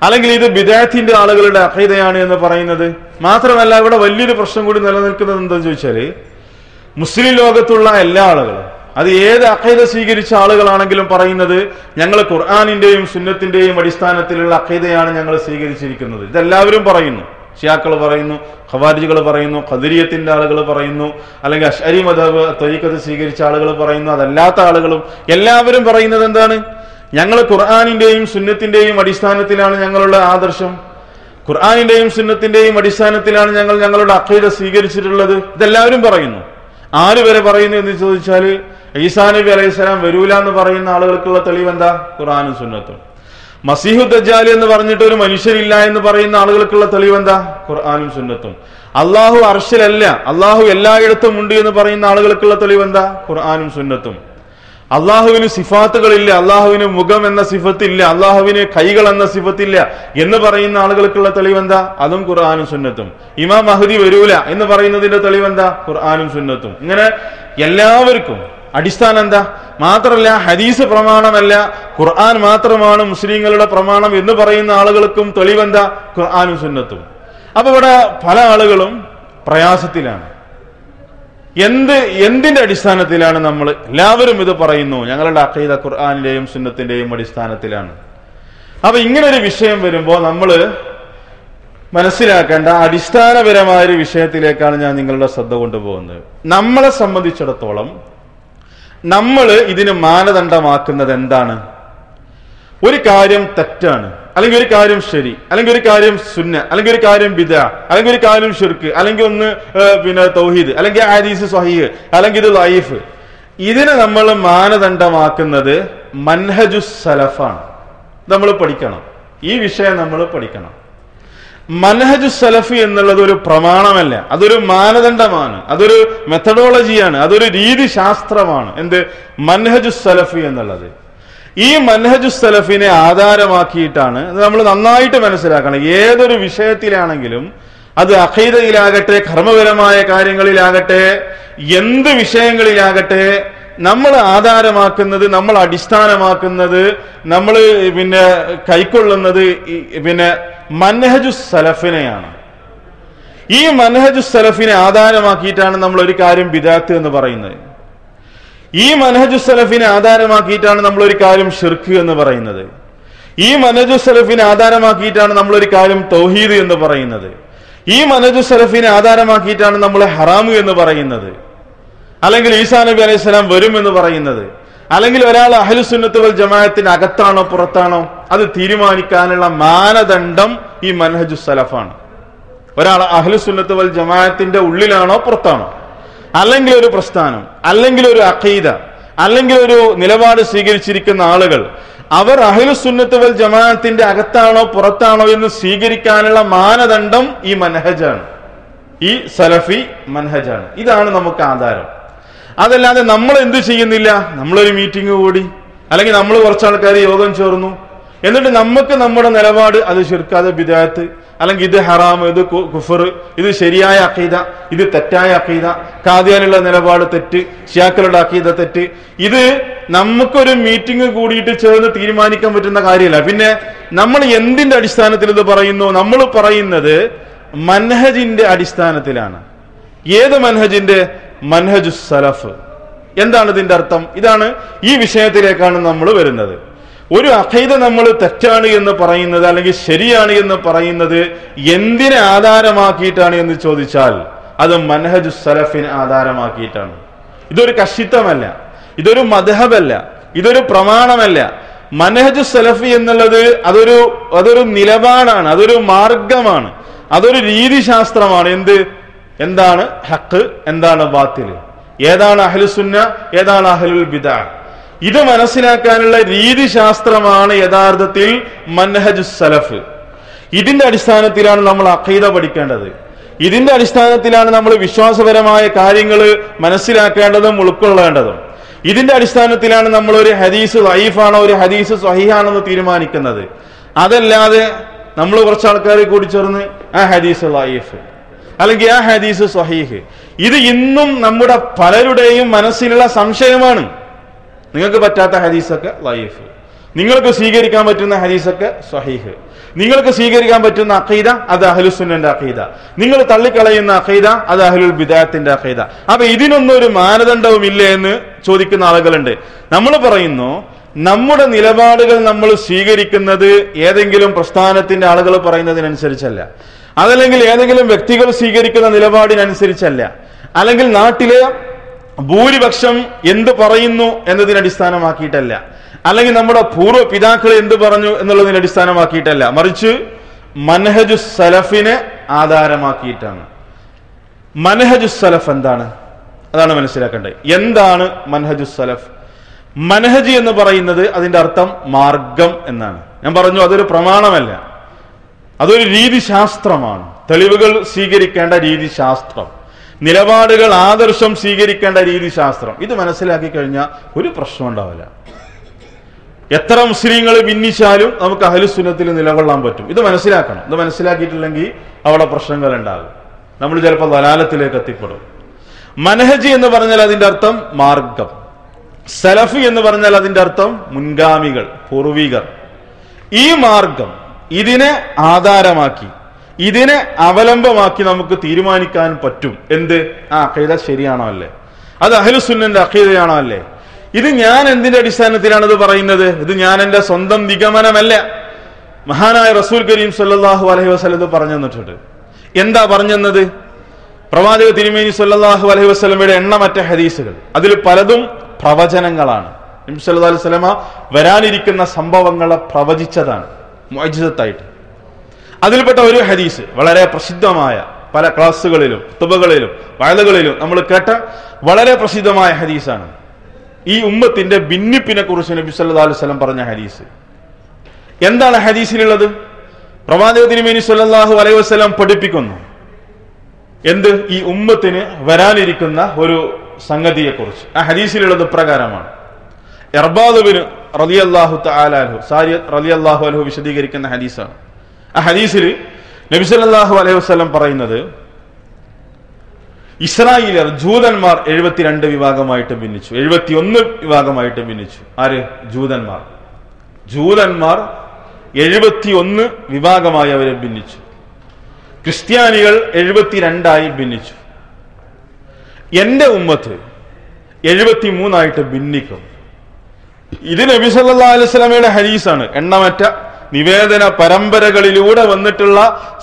അല്ലെങ്കിൽ ഇത് ബിദ്അത്തിന്റെ ആളുകളുടെ അഖീദയാണ് എന്ന് പറയുന്നത്? മാത്രമല്ല ഇവിടെ വലിയൊരു പ്രശ്നം കൂടി നിലനിൽക്കുന്നത് എന്താണെന്ന് ചോദിച്ചാൽ, മുസ്ലിം ലോകത്തുള്ള എല്ലാ ആളുകളും, അത് ഏത് അഖീദ സ്വീകരിച്ച ആളുകളാണെങ്കിലും പറയുന്നത് ഞങ്ങൾ ഖുർആനിന്റെയും സുന്നത്തിന്റെയും അടിസ്ഥാനത്തിലുള്ള അഖീദയാണ് ഞങ്ങൾ സ്വീകരിച്ചിരിക്കുന്നത്. ഇതെല്ലാവരും പറയുന്നു. ഷിയാക്കൾ പറയുന്നു, ഖവാരിജികൾ പറയുന്നു, ഖദരിയത്തിന്റെ ആളുകൾ പറയുന്നു, അല്ലെങ്കിൽ അശ്അരി മദ്ഹബ് ത്വരീഖത്ത് സ്വീകരിച്ച ആളുകൾ പറയുന്നു, അതല്ലാത്ത ആളുകളും എല്ലാവരും പറയുന്നത് എന്താണ്? ഞങ്ങൾ ഖുർആനിന്റെയും സുന്നത്തിന്റെയും അടിസ്ഥാനത്തിലാണ് ഞങ്ങളുടെ ആദർശം, ഖുർആനിന്റെയും സുന്നത്തിന്റെയും അടിസ്ഥാനത്തിലാണ് ഞങ്ങൾ ഞങ്ങളുടെ അഖീദ സ്വീകരിച്ചിട്ടുള്ളത്. ഇതെല്ലാവരും പറയുന്നു. ആര് വരെ പറയുന്നു എന്ന് ചോദിച്ചാൽ, ഈസാ നബി അലൈഹിസ്സലാം വരൂല എന്ന് പറയുന്ന ആളുകൾക്കുള്ള തെളിവ് എന്താ? ഖുർആനും സുന്നത്തും. മസീഹു ദജ്ജാൽ എന്ന് പറഞ്ഞിട്ട് ഒരു മനുഷ്യരില്ല എന്ന് പറയുന്ന ആളുകൾക്കുള്ള തെളിവ് എന്താ? ഖുർആനും സുന്നത്തും. അള്ളാഹു അർശിലല്ല, അള്ളാഹു എല്ലായിടത്തും ഉണ്ട് എന്ന് പറയുന്ന ആളുകൾക്കുള്ള തെളിവ് എന്താ? ഖുർആനും സുന്നത്തും. അള്ളാഹുവിന് സിഫാത്തുകളില്ല, അള്ളാഹുവിന് മുഖം എന്ന സിഫത്തില്ല, അള്ളാഹുവിന് കൈകൾ എന്ന സിഫത്തില്ല എന്ന് പറയുന്ന ആളുകൾക്കുള്ള തെളിവെന്താ? അതും ഖുർആനും സുന്നത്തും. ഇമാം മഹ്ദി വരൂല എന്ന് പറയുന്നതിന്റെ തെളിവെന്താ? ഖുർആനും സുന്നത്തും. ഇങ്ങനെ എല്ലാവർക്കും അടിസ്ഥാനം എന്താ? മാത്രമല്ല ഹദീസ് പ്രമാണമല്ല, ഖുർആൻ മാത്രമാണ് മുസ്ലിങ്ങളുടെ പ്രമാണം എന്ന് പറയുന്ന ആളുകൾക്കും തെളിവെന്താ? ഖുർആനും സുന്നത്തും. അപ്പൊ ഇവിടെ പല ആളുകളും പ്രയാസത്തിലാണ്. എന്തിന്റെ അടിസ്ഥാനത്തിലാണ് നമ്മൾ എല്ലാവരും ഇത് പറയുന്നു? ഞങ്ങളുടെ അഖീദ ഖുർആനിന്റെയും സുന്നത്തിന്റെയും അടിസ്ഥാനത്തിലാണ്. അപ്പൊ ഇങ്ങനൊരു വിഷയം വരുമ്പോൾ നമ്മൾ മനസ്സിലാക്കേണ്ട അടിസ്ഥാനപരമായ ഒരു വിഷയത്തിലേക്കാണ് ഞാൻ നിങ്ങളുടെ ശ്രദ്ധ കൊണ്ടുപോകുന്നത്. നമ്മളെ സംബന്ധിച്ചിടത്തോളം നമ്മൾ ഇതിന് മാനദണ്ഡമാക്കുന്നത് എന്താണ്? ഒരു കാര്യം തെറ്റാണ്, അല്ലെങ്കിൽ ഒരു കാര്യം ശരി, അല്ലെങ്കിൽ ഒരു കാര്യം സുന്ന, അല്ലെങ്കിൽ ഒരു കാര്യം ബിദ്അ, അല്ലെങ്കിൽ ഒരു കാര്യം ശിർക്ക്, അല്ലെങ്കിൽ ഒന്ന് തൗഹീദ്, അല്ലെങ്കിൽ ഹദീസ് സ്വഹീഹ്, അല്ലെങ്കിൽ ഇത് ലൈഫ്. ഇതിനെ നമ്മൾ മാനദണ്ഡമാക്കുന്നത് മൻഹജുസ് സലഫാണ്. നമ്മൾ പഠിക്കണം, ഈ വിഷയം നമ്മൾ പഠിക്കണം. മൻഹജുസ് സലഫി എന്നുള്ളത് ഒരു പ്രമാണമല്ല, അതൊരു മാനദണ്ഡമാണ്, അതൊരു മെത്തഡോളജിയാണ്, അതൊരു രീതി ശാസ്ത്രമാണ്. എന്ത്? മൻഹജുസ് സലഫി എന്നുള്ളത്. ഈ മൻഹജുസ് സലഫിനെ ആധാരമാക്കിയിട്ടാണ് നമ്മൾ നന്നായിട്ട് മനസ്സിലാക്കണം. ഏതൊരു വിഷയത്തിലാണെങ്കിലും, അത് അഖീദയിലാകട്ടെ, കർമ്മപരമായ കാര്യങ്ങളിലാകട്ടെ, എന്ത് വിഷയങ്ങളിലാകട്ടെ, നമ്മൾ ആധാരമാക്കുന്നത്, നമ്മൾ അടിസ്ഥാനമാക്കുന്നത്, നമ്മൾ കൈക്കൊള്ളുന്നത് മൻഹജുസ് സലഫിനെയാണ്. ഈ മൻഹജുസ് സലഫിനെ ആധാരമാക്കിയിട്ടാണ് നമ്മൾ ഒരു കാര്യം ബിദഅത്ത് എന്ന് പറയുന്നത്. ഈ മൻഹജുസ് സലഫിനെ ആധാരമാക്കിയിട്ടാണ് നമ്മൾ ഒരു കാര്യം ഷിർക്ക് എന്ന് പറയുന്നത്. ഈ മൻഹജുസ് സലഫിനെ ആധാരമാക്കിയിട്ടാണ് നമ്മൾ ഒരു കാര്യം തൗഹീദ് എന്ന് പറയുന്നത്. ഈ മൻഹജുസ് സലഫിനെ ആധാരമാക്കിയിട്ടാണ് നമ്മൾ ഹറാമു എന്ന് പറയുന്നത്, അല്ലെങ്കിൽ ഈസാ നബി അലൈഹി സ്വലാം വരും എന്ന് പറയുന്നത്, അല്ലെങ്കിൽ ഒരാൾ അഹ്ലുസ് സുന്നത്ത് വൽ ജമാഅത്തിന് അകത്താണോ പുറത്താണോ അത് തീരുമാനിക്കാനുള്ള മാനദണ്ഡം ഈ മൻഹജുസ് സലഫാണ്. ഒരാൾ അഹ്ലുസ് സുന്നത്ത് വൽ ജമാഅത്തിന്റെ ഉള്ളിലാണോ പുറത്താണോ, അല്ലെങ്കിൽ ഒരു പ്രസ്ഥാനം, അല്ലെങ്കിൽ ഒരു അഖീദ, അല്ലെങ്കിൽ ഒരു നിലപാട് സ്വീകരിച്ചിരിക്കുന്ന ആളുകൾ, അവർ അഹ്ലുസ് സുന്നത്ത് വൽ ജമാഅത്തിന്റെ അകത്താണോ പുറത്താണോ എന്ന് സ്വീകരിക്കാനുള്ള മാനദണ്ഡം ഈ മൻഹജാണ്, ഈ സലഫി മൻഹജാണ്. ഇതാണ് നമുക്ക് ആധാരം. അതല്ലാതെ നമ്മൾ എന്ത് ചെയ്യുന്നില്ല, നമ്മളൊരു മീറ്റിംഗ് കൂടി, അല്ലെങ്കിൽ നമ്മൾ കുറച്ചാൾക്കാർ യോഗം ചേർന്നു, എന്നിട്ട് നമുക്ക് നമ്മുടെ നിലപാട് അത് ശിർക്ക്, അത് ബിദഅത്ത്, അല്ലെങ്കിൽ ഇത് ഹറാം, ഇത് കുഫർ, ഇത് ശരിയായ അഖീദ, ഇത് തെറ്റായ അഖീദ, ഖാദിയാനുള്ള നിലപാട് തെറ്റ്, ശിയാക്കളുടെ അഖീദ തെറ്റ്, ഇത് നമുക്കൊരു മീറ്റിംഗ് കൂടിയിട്ട് ചേർന്ന് തീരുമാനിക്കാൻ പറ്റുന്ന കാര്യമല്ല. പിന്നെ നമ്മൾ എന്തിന്റെ അടിസ്ഥാനത്തിൽ ഇത് പറയുന്നു? നമ്മൾ പറയുന്നത് മൻഹജിന്റെ അടിസ്ഥാനത്തിലാണ്. ഏത് മൻഹജിന്റെ? മൻഹജുസ് സലഫ്. എന്താണ് ഇതിന്റെ അർത്ഥം? ഇതാണ്, ഈ വിഷയത്തിലേക്കാണ് നമ്മൾ വരുന്നത്. ഒരു അഖീദ നമ്മൾ തെറ്റാണ് എന്ന് പറയുന്നത്, അല്ലെങ്കിൽ ശരിയാണ് എന്ന് പറയുന്നത് എന്തിനെ ആധാരമാക്കിയിട്ടാണ് എന്ന് ചോദിച്ചാൽ അത് മൻഹജുസ് സലഫിനെ ആധാരമാക്കിയിട്ടാണ്. ഇതൊരു കഷിത്വമല്ല, ഇതൊരു മദ്ഹബല്ല, ഇതൊരു പ്രമാണമല്ല. മൻഹജുസ് സലഫി എന്നുള്ളത് അതൊരു നിലപാടാണ്, അതൊരു മാർഗമാണ്, അതൊരു രീതിശാസ്ത്രമാണ്. എന്താണ് ഹക്ക്, എന്താണ് ബാത്തില്, ഏതാണ് അഹ്ലുസ് സുന്ന, ഏതാണ് അഹ്ലുൽ ബിദ്അ, ഇത് മനസ്സിലാക്കാനുള്ള രീതിശാസ്ത്രമാണ് യഥാർത്ഥത്തിൽ മൻഹജുസ് സലഫ്. ഇതിന്റെ അടിസ്ഥാനത്തിലാണ് നമ്മൾ അഖീദ പഠിക്കേണ്ടത്. ഇതിന്റെ അടിസ്ഥാനത്തിലാണ് നമ്മൾ വിശ്വാസപരമായ കാര്യങ്ങൾ മനസ്സിലാക്കേണ്ടതും ഉൾക്കൊള്ളേണ്ടതും. ഇതിന്റെ അടിസ്ഥാനത്തിലാണ് നമ്മൾ ഒരു ഹദീസ് ദഈഫാണോ ഒരു ഹദീസ് സ്വഹീഹാണെന്ന് തീരുമാനിക്കുന്നത്. അതല്ലാതെ നമ്മൾ കുറച്ച് ആൾക്കാരെ കൂടി ചേർന്ന് ആ ഹദീസ് ദഈഫ് അല്ലെങ്കിൽ ആ ഹദീസ് സ്വഹീഹ്, ഇത് ഇന്നും നമ്മുടെ പലരുടെയും മനസ്സിലുള്ള സംശയമാണ്. നിങ്ങൾക്ക് പറ്റാത്ത ഹദീസൊക്കെ ദഈഫ്, നിങ്ങൾക്ക് സ്വീകരിക്കാൻ പറ്റുന്ന ഹദീസൊക്കെ സ്വഹീഹ്, നിങ്ങൾക്ക് സ്വീകരിക്കാൻ പറ്റുന്ന അഖീദ അത് അഹ്ലുസുന്നന്റെ അഖീദ, നിങ്ങൾ തള്ളിക്കളയുന്ന അഖീദ അത് അഹ്ലുൽ ബിദ്അത്തിന്റെ അഖീദ. അപ്പൊ ഇതിനൊന്നും ഒരു മാനദണ്ഡവും ഇല്ലേ എന്ന് ചോദിക്കുന്ന ആളുകളുണ്ട്. നമ്മൾ പറയുന്നു, നമ്മുടെ നിലപാടുകൾ നമ്മൾ സ്വീകരിക്കുന്നത് ഏതെങ്കിലും പ്രസ്ഥാനത്തിന്റെ ആളുകൾ പറയുന്നതിനനുസരിച്ചല്ല, അതല്ലെങ്കിൽ ഏതെങ്കിലും വ്യക്തികൾ സ്വീകരിക്കുന്ന നിലപാടിനനുസരിച്ചല്ല, അല്ലെങ്കിൽ നാട്ടിലെ ഭൂരിപക്ഷം എന്ത് പറയുന്നു എന്നതിനടിസ്ഥാനമാക്കിയിട്ടല്ല, അല്ലെങ്കിൽ നമ്മുടെ പൂർവ്വ പിതാക്കൾ എന്ത് പറഞ്ഞു എന്നുള്ളതിനെ അടിസ്ഥാനമാക്കിയിട്ടല്ല, മറിച്ച് മൻഹജു സലഫിനെ ആധാരമാക്കിയിട്ടാണ്. മൻഹജു സലഫ് എന്താണ്? അതാണ് മനസ്സിലാക്കേണ്ടത്. എന്താണ് മൻഹജു സലഫ്? മനഹജ് എന്ന് പറയുന്നത് അതിന്റെ അർത്ഥം മാർഗം എന്നാണ്. ഞാൻ പറഞ്ഞു, അതൊരു പ്രമാണമല്ല, അതൊരു രീതിശാസ്ത്രമാണ്. തെളിവുകൾ സ്വീകരിക്കേണ്ട രീതിശാസ്ത്രം, നിലപാടുകൾ ആദർശം സ്വീകരിക്കേണ്ട രീതിശാസ്ത്രം. ഇത് മനസ്സിലാക്കി കഴിഞ്ഞാൽ ഒരു പ്രശ്നം ഉണ്ടാവില്ല. എത്ര മുസ്ലിങ്ങൾ ഭിന്നിച്ചാലും നമുക്ക് അഹ്ലുസുന്നത്തിൽ നിലകൊള്ളാൻ പറ്റും. ഇത് മനസ്സിലാക്കണം. ഇത് മനസ്സിലാക്കിയിട്ടില്ലെങ്കിൽ അവിടെ പ്രശ്നങ്ങൾ ഉണ്ടാകും, നമ്മൾ ചിലപ്പോൾ ദലാലത്തിലേക്ക് എത്തിപ്പെടും. മനഹജ് എന്ന് പറഞ്ഞാൽ അതിന്റെ അർത്ഥം മാർഗം, സലഫി എന്ന് പറഞ്ഞാൽ അതിന്റെ അർത്ഥം മുൻഗാമികൾ, പൂർവികർ. ഈ മാർഗം, ഇതിനെ ആധാരമാക്കി, ഇതിനെ അവലംബമാക്കി നമുക്ക് തീരുമാനിക്കാൻ പറ്റും എന്ത്? ആ അഖീദ ശരിയാണോ അല്ലേ, അത് അഹ്ലുസുന്നന്റെ അഖീദയാണോ അല്ലേ. ഇത് ഞാൻ എന്തിന്റെ അടിസ്ഥാനത്തിലാണ് ഇത് പറയുന്നത്? ഇത് ഞാൻ എന്റെ സ്വന്തം നിഗമനമല്ല. മഹാനായ റസൂൽ കരീം സല്ലല്ലാഹു അലൈഹി വസല്ലം ഇത് പറഞ്ഞു തന്നിട്ടുണ്ട്. എന്താ പറഞ്ഞത്? പ്രവാചക തിരുമേനി സല്ലല്ലാഹു അലൈഹി വസല്ലമയുടെ എണ്ണമറ്റ ഹദീസുകൾ, അതിൽ പലതും പ്രവചനങ്ങളാണ്. നബി സല്ലല്ലാഹു അലൈഹി വസല്ലമ വരാനിരിക്കുന്ന സംഭവങ്ങളെ പ്രവചിച്ചതാണ് മുഅ്ജിസത്തായിട്ട്. അതിൽപ്പെട്ട ഒരു ഹദീസ് വളരെ പ്രസിദ്ധമായ, പല ക്ലാസ്സുകളിലും ഖുതുബകളിലും വഅദുകളിലും നമ്മൾ കേട്ട വളരെ പ്രസിദ്ധമായ ഹദീസാണ്. ഈ ഉമ്മത്തിന്റെ ഭിന്നിപ്പിനെ കുറിച്ച് നബി സല്ലല്ലാഹു അലൈഹി വസല്ലം പറഞ്ഞ ഹദീസ്. എന്താണ് ഹദീസിലുള്ളത്? പ്രവാചക തിരുമേനി സല്ലല്ലാഹു അലൈഹി വസല്ലം പഠിപ്പിക്കുന്നു എന്ത്? ഈ ഉമ്മത്തിന് വരാനിരിക്കുന്ന ഒരു സംഗതിയെ കുറിച്ച്. ആ ഹദീസിലുള്ളത് പ്രകാരമാണ്. ഇർബാദ് ബിൻ റളിയല്ലാഹു തആല അൻഹു, സാരിയത്ത് റളിയല്ലാഹു അൻഹു വിശദീകരിക്കുന്ന ഹദീസാണ്. ആ ഹദീസിൽ നബി സല്ലല്ലാഹു അലൈഹി വസല്ലം പറയുന്നത്, ഇസ്രായേലിയർ ജൂതന്മാർ 72 വിഭാഗമായിട്ട് ഭിന്നിച്ചു, 71 വിഭാഗമായിട്ട് ഭിന്നിച്ചു. ആര്? ജൂതന്മാർ. ജൂതന്മാർ 71 വിഭാഗമായി അവരെ ഭിന്നിച്ചു. ക്രിസ്ത്യാനികൾ 72 ഭിന്നിച്ചു. എന്റെ ഉമ്മത്ത് 73 ഭിന്നിക്കും. ഇത് നബി സല്ലല്ലാഹു അലൈഹി വസല്ലമയുടെ ഹദീസാണ്. എണ്ണമറ്റ നിവേദന പരമ്പരകളിലൂടെ വന്നിട്ടുള്ള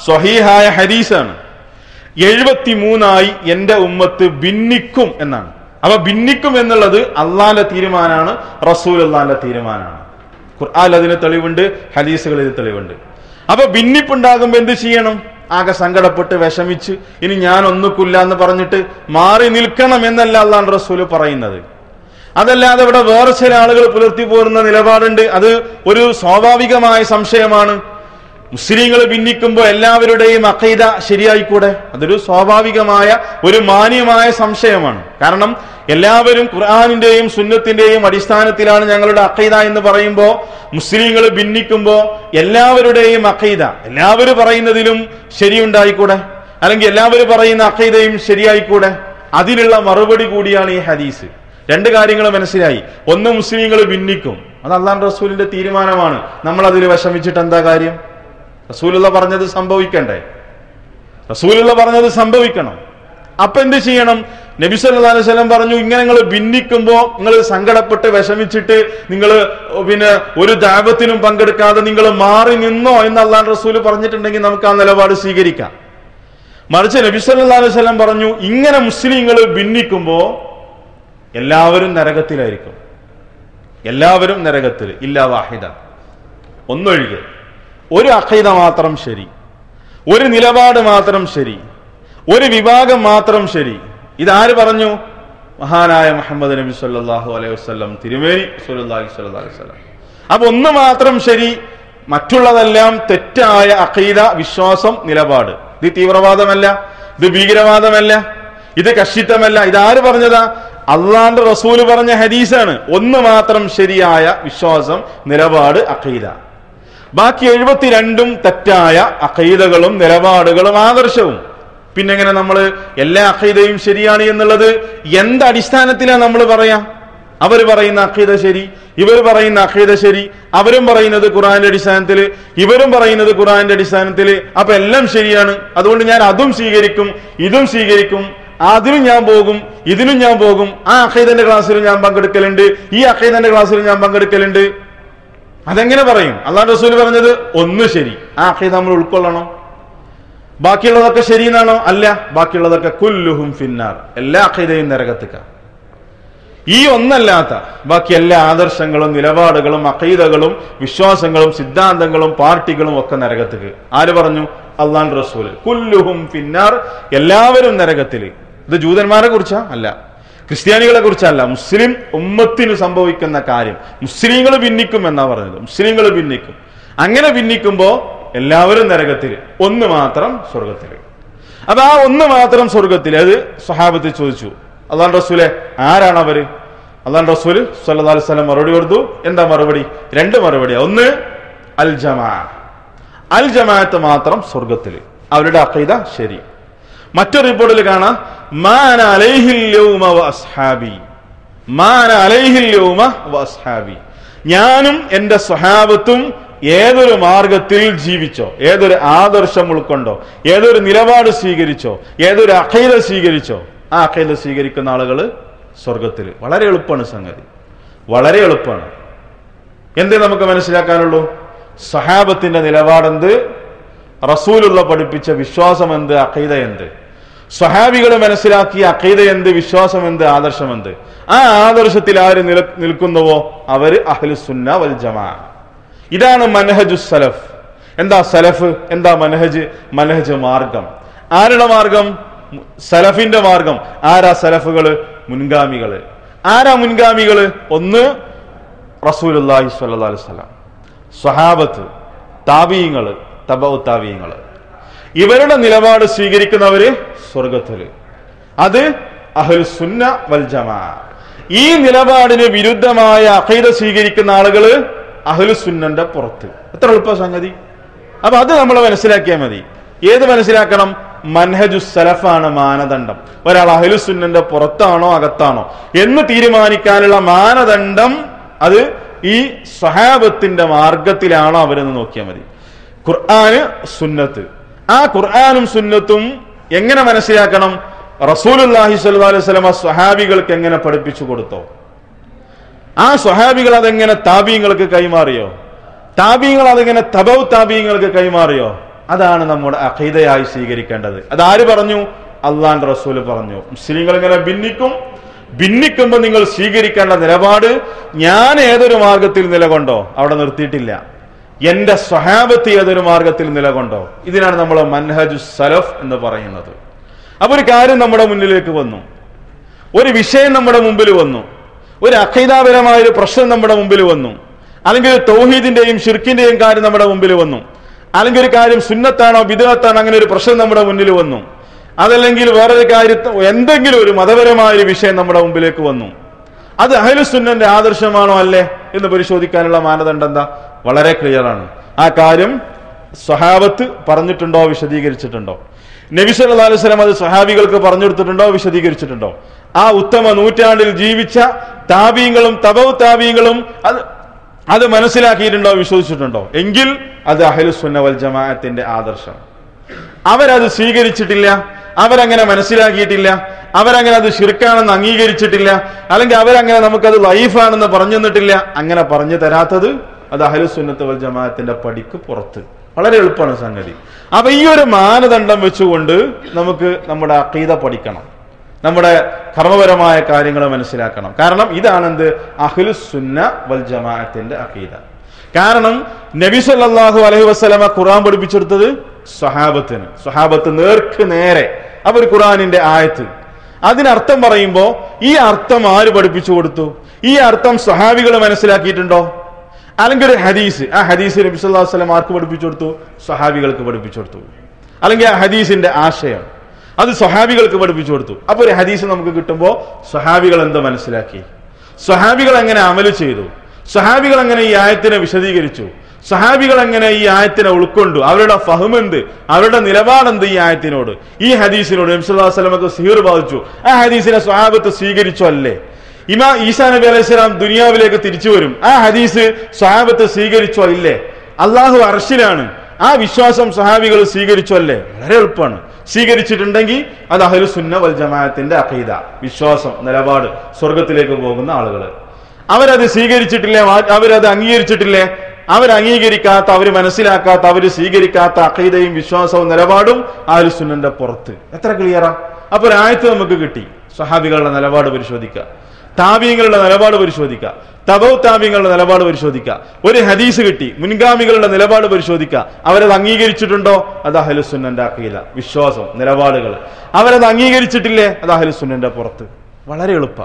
സ്വഹീഹായ ഹദീസാണ്. 73 എന്റെ ഉമ്മത്ത് ഭിന്നിക്കും എന്നാണ്. അപ്പൊ ഭിന്നിക്കും എന്നുള്ളത് അള്ളാന്റെ തീരുമാനമാണ്, റസൂലുള്ളാഹിന്റെ തീരുമാനമാണ്. ഖുർആനിൽ അതിന് തെളിവുണ്ട്, ഹദീസുകളിൽ തെളിവുണ്ട്. അപ്പൊ ഭിന്നിപ്പുണ്ടാകുമ്പോ എന്ത് ചെയ്യണം? ആകെ സങ്കടപ്പെട്ട് വിഷമിച്ച് ഇനി ഞാൻ ഒന്നുമില്ല എന്ന് പറഞ്ഞിട്ട് മാറി നിൽക്കണം എന്നല്ല അള്ളാഹുവിന്റെ റസൂല് പറയുന്നത്. അതല്ലാതെ ഇവിടെ വേറെ ചില ആളുകൾ പുലർത്തി പോരുന്ന നിലപാടുണ്ട്. അത് ഒരു സ്വാഭാവികമായ സംശയമാണ്. മുസ്ലിങ്ങൾ ഭിന്നിക്കുമ്പോൾ എല്ലാവരുടെയും അഖീദ ശരിയായിക്കൂടെ? അതൊരു സ്വാഭാവികമായ ഒരു മാന്യമായ സംശയമാണ്. കാരണം എല്ലാവരും ഖുർആനിന്റെയും സുന്നത്തിന്റെയും അടിസ്ഥാനത്തിലാണ് ഞങ്ങളുടെ അഖീദ എന്ന് പറയുമ്പോൾ, മുസ്ലിങ്ങൾ ഭിന്നിക്കുമ്പോൾ എല്ലാവരുടെയും അഖീദ, എല്ലാവരും പറയുന്നതിലും ശരിയുണ്ടായിക്കൂടെ? അല്ലെങ്കിൽ എല്ലാവരും പറയുന്ന അഖീദയും ശരിയായിക്കൂടെ? അതിനുള്ള മറുപടി കൂടിയാണ് ഈ ഹദീസ്. രണ്ട് കാര്യങ്ങൾ മനസ്സിലായി. ഒന്ന്, മുസ്ലിങ്ങൾ ഭിന്നിക്കും, അത് അല്ലാഹുവിന്റെ റസൂലിന്റെ തീരുമാനമാണ്. നമ്മൾ അതിൽ വിഷമിച്ചിട്ട് എന്താ കാര്യം? റസൂലുള്ള പറഞ്ഞത് സംഭവിക്കണ്ടേ? റസൂലുള്ള പറഞ്ഞത് സംഭവിക്കണം. അപ്പൊ എന്ത് ചെയ്യണം? നബി സല്ലല്ലാഹു അലൈഹി വസല്ലം പറഞ്ഞു, ഇങ്ങനെ നിങ്ങൾ ഭിന്നിക്കുമ്പോ നിങ്ങൾ സങ്കടപ്പെട്ട് വിഷമിച്ചിട്ട് നിങ്ങൾ പിന്നെ ഒരു ദഅവത്തിനും പങ്കെടുക്കാതെ നിങ്ങൾ മാറി നിന്നോ എന്ന് അല്ലാഹുവിന്റെ റസൂല് പറഞ്ഞിട്ടുണ്ടെങ്കിൽ നമുക്ക് ആ നിലപാട് സ്വീകരിക്കാം. മറിച്ച് നബി സല്ലല്ലാഹു അലൈഹി വസല്ലം പറഞ്ഞു, ഇങ്ങനെ മുസ്ലിങ്ങൾ ഭിന്നിക്കുമ്പോ എല്ലാവരും നരകത്തിലായിരിക്കും. എല്ലാവരും നരകത്തിൽ, ഇല്ലാ വാഹിദ, ഒന്നൊഴികെ. ഒരു അഖീദ മാത്രം ശരി, ഒരു നിലപാട് മാത്രം ശരി, ഒരു വിഭാഗം മാത്രം ശരി. ഇതാര് പറഞ്ഞു? മഹാനായ മുഹമ്മദ് നബി സല്ലല്ലാഹു അലൈഹി വസല്ലം തിരുമേനി റസൂലുള്ളാഹി സ്വല്ലല്ലാഹു അലൈഹി വസല്ലം. അപ്പൊ ഒന്ന് മാത്രം ശരി, മറ്റുള്ളതെല്ലാം തെറ്റായ അഖീദ, വിശ്വാസം, നിലപാട്. ഇത് തീവ്രവാദമല്ല, ഇത് ഭീകരവാദമല്ല, ഇത് കശിത്തമല്ല. ഇതാര് പറഞ്ഞതാ? അള്ളാന്റെ റസൂല് പറഞ്ഞ ഹദീസാണ്. ഒന്ന് മാത്രം ശരിയായ വിശ്വാസം, നിലപാട്, അഖീദ. ബാക്കി 72 തെറ്റായ അഖീദകളും നിലപാടുകളും ആദർശവും. പിന്നെ എങ്ങനെ നമ്മൾ എല്ലാ അഖീദയും ശരിയാണ് എന്നുള്ളത് എന്തടിസ്ഥാനത്തിലാണ് നമ്മൾ പറയാ? അവർ പറയുന്ന അഖീദ ശരി, ഇവർ പറയുന്ന അഖീദ ശരി, അവരും പറയുന്നത് ഖുർആന്റെ അടിസ്ഥാനത്തിൽ, ഇവരും പറയുന്നത് ഖുർആന്റെ അടിസ്ഥാനത്തിൽ. അപ്പൊ എല്ലാം ശരിയാണ്, അതുകൊണ്ട് ഞാൻ അതും സ്വീകരിക്കും ഇതും സ്വീകരിക്കും, അതിനും ഞാൻ പോകും ഇതിനും ഞാൻ പോകും, ആ അഖീദന്റെ ക്ലാസ്സിൽ ഞാൻ പങ്കെടുക്കലുണ്ട്, ഈ അഖീദന്റെ ക്ലാസ്സിൽ ഞാൻ പങ്കെടുക്കലുണ്ട്. അതെങ്ങനെ പറയും? അല്ലാഹു റസൂൽ പറഞ്ഞത് ഒന്ന് ശരി, ആ അഖീദ നമ്മൾ ഉൾക്കൊള്ളണം. ബാക്കിയുള്ളതൊക്കെ ശരിയെന്നാണോ? അല്ല, ബാക്കിയുള്ളതൊക്കെ കുല്ലുഹും ഫിന്നാർ, എല്ലാ അഖീദയും നരകത്തിക്ക. ഈ ഒന്നല്ലാത്ത ബാക്കി എല്ലാ ആദർശങ്ങളും നിലപാടുകളും അഖീദകളും വിശ്വാസങ്ങളും സിദ്ധാന്തങ്ങളും പാർട്ടികളും ഒക്കെ നരകത്തിക്ക്. ആര് പറഞ്ഞു? അല്ലാഹുവിന്റെ റസൂൽ. കുല്ലുഹും ഫിന്നാർ, എല്ലാവരും നരകത്തില്. ഇത് ജൂതന്മാരെ കുറിച്ചാ? അല്ല. ക്രിസ്ത്യാനികളെ കുറിച്ചല്ല. മുസ്ലിം ഉമ്മത്തിന് സംഭവിക്കുന്ന കാര്യം. മുസ്ലിങ്ങൾ ഭിന്നിക്കും എന്നാ പറഞ്ഞത്. മുസ്ലിങ്ങൾ ഭിന്നിക്കും. അങ്ങനെ ഭിന്നിക്കുമ്പോ എല്ലാവരും നരകത്തില്, ഒന്ന് മാത്രം സ്വർഗത്തില്. അപ്പൊ ആ ഒന്ന് മാത്രം സ്വർഗത്തില്. അത് സ്വഹാബത്ത് ചോദിച്ചു, അല്ലാഹുവിന്റെ റസൂലെ ആരാണ് അവര്? അല്ലാഹുവിന്റെ റസൂൽ സ്വല്ലല്ലാഹു അലൈഹി വസല്ലം മറുപടി കൊടുത്തു. എന്താ മറുപടി? 2 മറുപടിയാ. ഒന്ന്, അൽ ജമാ, അൽ ജമാഅത്ത് മാത്രം സ്വർഗത്തില്, അവരുടെ അഖീദ ശരി. മറ്റൊരു റിപ്പോർട്ടിൽ കാണാം, മാന അലൈഹിൽ യൗമ വ അസ്ഹാബി, മാന അലൈഹിൽ യൗമ വ അസ്ഹാബി, ഞാനും എന്റെ സ്വഹാബത്തും ഏതൊരു മാർഗത്തിൽ ജീവിച്ചോ, ഏതൊരു ആദർശം ഉൾക്കൊണ്ടോ, ഏതൊരു നിലപാട് സ്വീകരിച്ചോ, ഏതൊരു അഖീദ സ്വീകരിച്ചോ, ആ അഖീദ സ്വീകരിക്കുന്ന ആളുകൾ സ്വർഗത്തിൽ. വളരെ എളുപ്പമാണ് സംഗതി, വളരെ എളുപ്പമാണ്. എന്തേ നമുക്ക് മനസ്സിലാക്കാനുള്ളൂ? സഹാബത്തിന്റെ നിലപാടെന്ത്, റസൂലുള്ള പഠിപ്പിച്ച വിശ്വാസം എന്ത്, അഖീദ എന്ത്, സ്വഹാബികൾ മനസ്സിലാക്കിയ അഖീദ എന്ത്, വിശ്വാസം എന്ത്, ആദർശം എന്ത്. ആ ആദർശത്തിൽ ആര് നിൽക്കുന്നുവോ അവര് അഹ്ലുസുന്ന വൽ ജമാ. ഇതാണ് മനഹജു സലഫ്. എന്താ സലഫ്? എന്താ മനഹജ്? മനഹജ് മാർഗം. ആരുടെ മാർഗം? സലഫിന്റെ മാർഗം. ആരാ സലഫുകള്? മുൻഗാമികള്. ആരാ മുൻഗാമികള്? ഒന്ന് റസൂലുള്ളാഹി സ്വല്ലല്ലാഹു അലൈഹി വസല്ലം, സ്വഹാബത്ത്, താബീങ്ങള്, തബഉ താബീങ്ങള്. ഇവരുടെ നിലപാട് സ്വീകരിക്കുന്നവര് സ്വർഗത്തില്. അത് അഹ്ലുസുന്ന വൽ ജമാ. ഈ നിലപാടിന് വിരുദ്ധമായ അഖീദ സ്വീകരിക്കുന്ന ആളുകള് അഹ്ലുസുന്നന്റെ പുറത്ത്. എത്ര എളുപ്പ സംഗതി. അപ്പൊ അത് നമ്മൾ മനസ്സിലാക്കിയാൽ മതി. ഏത് മനസ്സിലാക്കണം? മൻഹജു സലഫാണ് മാനദണ്ഡം. ഒരാൾ അഹ്ലുസുന്നന്റെ പുറത്താണോ അകത്താണോ എന്ന് തീരുമാനിക്കാനുള്ള മാനദണ്ഡം അത് ഈ സ്വഹാബത്തിന്റെ മാർഗത്തിലാണോ അവരെന്ന് നോക്കിയാൽ മതി. ഖുർആന്, സുന്നത്ത്. ആ ഖുർആനും സുന്നത്തും എങ്ങനെ മനസ്സിലാക്കണം? റസൂലുള്ളാഹി സ്വല്ലല്ലാഹു അലൈഹി വസല്ലം സ്വഹാബികൾക്ക് എങ്ങനെ പഠിപ്പിച്ചു കൊടുത്തോ, ആ സ്വഹാബികൾ അതെങ്ങനെ താബീങ്ങൾക്ക് കൈമാറിയോ, താബീങ്ങൾ അതെങ്ങനെ തബഉ താബീങ്ങൾക്ക് കൈമാറിയോ, അതാണ് നമ്മുടെ അഖീദയായി സ്വീകരിക്കേണ്ടത്. അതാര് പറഞ്ഞു? അള്ളാന്റെ റസൂല് പറഞ്ഞു. മുസ്ലിങ്ങൾ ഇങ്ങനെ ഭിന്നിക്കുമ്പോൾ നിങ്ങൾ സ്വീകരിക്കേണ്ട നിലപാട്, ഞാൻ ഏതൊരു മാർഗത്തിൽ നിലകൊണ്ടോ അവിടെ നിർത്തിയിട്ടില്ല, എന്റെ സ്വഹാബത്ത് ഏതൊരു മാർഗത്തിൽ നിലകൊണ്ടോ. ഇതിനാണ് നമ്മൾ മൻഹജു സലഫ് എന്ന് പറയുന്നത്. അപ്പൊ ഒരു കാര്യം നമ്മുടെ മുന്നിലേക്ക് വന്നു, ഒരു വിഷയം നമ്മുടെ മുമ്പിൽ വന്നു, ഒരു അഖീദാപരമായ ഒരു പ്രശ്നം നമ്മുടെ മുമ്പിൽ വന്നു, അല്ലെങ്കിൽ തൗഹീദിന്റെയും ശിർക്കിന്റെയും കാര്യം നമ്മുടെ മുമ്പിൽ വന്നു, അല്ലെങ്കിൽ ഒരു കാര്യം സുന്നത്താണോ ബിദ്അത്താണോ അങ്ങനെ ഒരു പ്രശ്നം നമ്മുടെ മുന്നിൽ വന്നു, അതല്ലെങ്കിൽ വേറൊരു കാര്യത്തെ എന്തെങ്കിലും ഒരു മതപരമായ ഒരു വിഷയം നമ്മുടെ മുമ്പിലേക്ക് വന്നു. അത് അഹ്ലുസുന്നന്റെ ആദർശമാണോ അല്ലേ എന്ന് പരിശോധിക്കാനുള്ള മാനദണ്ഡം എന്താ? വളരെ ക്ലിയർ ആണ്. ആ കാര്യം സ്വഹാബത്ത് പറഞ്ഞിട്ടുണ്ടോ, വിശദീകരിച്ചിട്ടുണ്ടോ? നബി സല്ലല്ലാഹു അലൈഹി വസല്ലം അത് സ്വഹാബികൾക്ക് പറഞ്ഞു കൊടുത്തിട്ടുണ്ടോ, വിശദീകരിച്ചിട്ടുണ്ടോ? ആ ഉത്തമ നൂറ്റാണ്ടിൽ ജീവിച്ച താബീങ്ങളും തബഉ താബീങ്ങളും അത് മനസ്സിലാക്കിയിട്ടുണ്ടോ, വിശ്വസിച്ചിട്ടുണ്ടോ? എങ്കിൽ അത് അഹ്ലുസുന്ന വൽ ജമാഅത്തിന്റെ ആദർശം. അവരത് സ്വീകരിച്ചിട്ടില്ല, അവരങ്ങനെ മനസ്സിലാക്കിയിട്ടില്ല, അവരങ്ങനെ അത് ശിർക്കാണെന്ന് അംഗീകരിച്ചിട്ടില്ല, അല്ലെങ്കിൽ അവരങ്ങനെ നമുക്കത് ലൈഫാണെന്ന് പറഞ്ഞു തന്നിട്ടില്ല. അങ്ങനെ പറഞ്ഞു തരാത്തത് അത് അഹ്ലുസുന്നത്ത് വൽ ജമാഅത്തിന്റെ പടിക്ക് പുറത്ത്. വളരെ എളുപ്പമാണ് സംഗതി. അപ്പൊ ഈ ഒരു മാനദണ്ഡം വെച്ചുകൊണ്ട് നമുക്ക് നമ്മുടെ അഖീദ പഠിക്കണം, നമ്മുടെ കർമ്മപരമായ കാര്യങ്ങൾ മനസ്സിലാക്കണം. കാരണം ഇതാണ് എന്ത്? അഹ്ലുസുന്ന വൽ ജമാഅത്തിന്റെ അഖീദ. കാരണം നബി സല്ലല്ലാഹു അലൈഹി വസല്ലമ ഖുർആൻ പഠിപ്പിച്ചെടുത്തത് സ്വഹാബത്തിന്. സ്വഹാബത്ത് നേർക്ക് നേരെ അവർ ഖുർആനിന്റെ ആയത്ത് അതിനർത്ഥം പറയുമ്പോ ഈ അർത്ഥം ആര് പഠിപ്പിച്ചു കൊടുത്തു? ഈ അർത്ഥം സ്വഹാബികൾ മനസ്സിലാക്കിയിട്ടുണ്ടോ? അല്ലെങ്കിൽ ഒരു ഹദീസ്, ആ ഹദീസ് നബി സല്ലല്ലാഹു അലൈഹി വസല്ലം ആർക്ക് പഠിപ്പിച്ചു കൊടുത്തു? സ്വഹാബികൾക്ക് പഠിപ്പിച്ചു കൊടുത്തു. അല്ലെങ്കിൽ ആ ഹദീസിന്റെ ആശയം, അത് സ്വഹാബികൾക്ക് പഠിപ്പിച്ചു കൊടുത്തു. അപ്പൊ ഒരു ഹദീസ് നമുക്ക് കിട്ടുമ്പോൾ സ്വഹാബികൾ എന്ത് മനസ്സിലാക്കി, സ്വഹാബികൾ എങ്ങനെ അമല് ചെയ്തു, സ്വഹാബികൾ എങ്ങനെ ഈ ആയത്തിനെ വിശദീകരിച്ചു, സഹാബികൾ എങ്ങനെ ഈ ആയത്തിനെ ഉൾക്കൊണ്ടു, അവരുടെ ഫഹ്മെന്ത്, അവരുടെ നിലപാടെന്ത് ഈ ആയത്തിനോട്, ഈ ഹദീസിനോട്. നബി സല്ലല്ലാഹു അലൈഹി വസല്ലമക്ക് സിഹർ ബാധിച്ചു, ആ ഹദീസിനെ സ്വഹാബത്ത് സ്വീകരിച്ചോ അല്ലേ? ഈസാ നബി അലൈഹി സ്വലാം ദുനിയാവിലേക്ക് തിരിച്ചു വരും, ആ ഹദീസ് സ്വഹാബത്ത് സ്വീകരിച്ചോ ഇല്ലേ? അള്ളാഹു അർശിലാണ്, ആ വിശ്വാസം സ്വഹാബികൾ സ്വീകരിച്ചോ അല്ലേ? വളരെ എളുപ്പമാണ്. സ്വീകരിച്ചിട്ടുണ്ടെങ്കിൽ അത് അഹ്ലു സുന്ന വൽ ജമാഅത്തിന്റെ അഖീദ, വിശ്വാസം, നിലപാട്, സ്വർഗത്തിലേക്ക് പോകുന്ന ആളുകൾ. അവരത് സ്വീകരിച്ചിട്ടില്ലേ? അവരത് അംഗീകരിച്ചിട്ടില്ലേ? അവരംഗീകരിക്കാത്ത, അവർ മനസ്സിലാക്കാത്ത, അവർ സ്വീകരിക്കാത്ത അഖീദയും വിശ്വാസവും നിലപാടും അഹ്ലു സുന്നന്റെ പുറത്ത്. എത്ര ക്ലിയറാ? അപ്പൊ ഒരു ആയത്ത് നമുക്ക് കിട്ടി. സ്വഹാബികളുടെ നിലപാട് പരിശോധിക്കുക, താബീങ്ങളുടെ നിലപാട് പരിശോധിക്കുക, തബൗ താബീങ്ങളുടെ നിലപാട് പരിശോധിക്കുക. ഒരു ഹദീസ് കിട്ടി, മുൻഗാമികളുടെ നിലപാട് പരിശോധിക്കുക. അവരത് അംഗീകരിച്ചിട്ടുണ്ടോ? അത് അഹ്ലു സുന്നന്റെ അഖീദ, വിശ്വാസം, നിലപാടുകൾ. അവരത് അംഗീകരിച്ചിട്ടില്ലേ? അത് അഹ്ലു സുന്നന്റെ പുറത്ത്. വളരെ എളുപ്പ.